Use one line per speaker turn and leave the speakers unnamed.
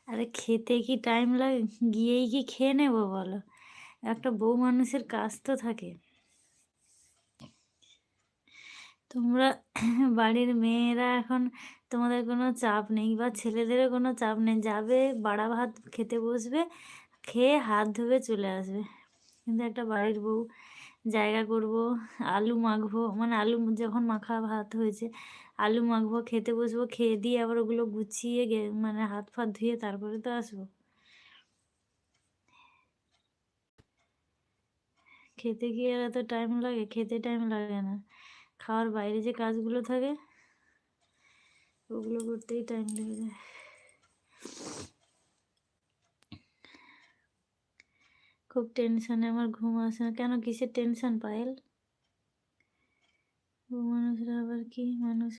আরে খেতে কি টাইম লাগে? গিয়েই কি খেয়ে নেবো বলো? একটা বউ মানুষের কাজ তো থাকে। তোমরা বাড়ির মেয়েরা এখন তোমাদের কোনো চাপ নেই বা ছেলেদেরও কোনো চাপ নেই। যাবে, বাড়া ভাত খেতে বসবে, খেয়ে হাত ধুয়ে চলে আসবে। কিন্তু একটা বাড়ির বউ জায়গা করব, আলু মাখবো, মানে আলু যখন মাখা ভাত হয়েছে, আলু মাখবো, খেতে বসবো, খেয়ে দিয়ে আবার ওগুলো গুছিয়ে মানে হাত ফাত ধুয়ে তারপরে তো আসবো। খেতে কি আর এত টাইম লাগে? খেতে টাইম লাগে না। খাওয়ার বাইরে যে কাজগুলো থাকে ওগুলো করতেই টাইম লেগে যায়। খুব টেনশনে আমার ঘুম আসে না। কেন, কিসের টেনশন পায়েল? বউ মানুষরা আবার কি মানুষ?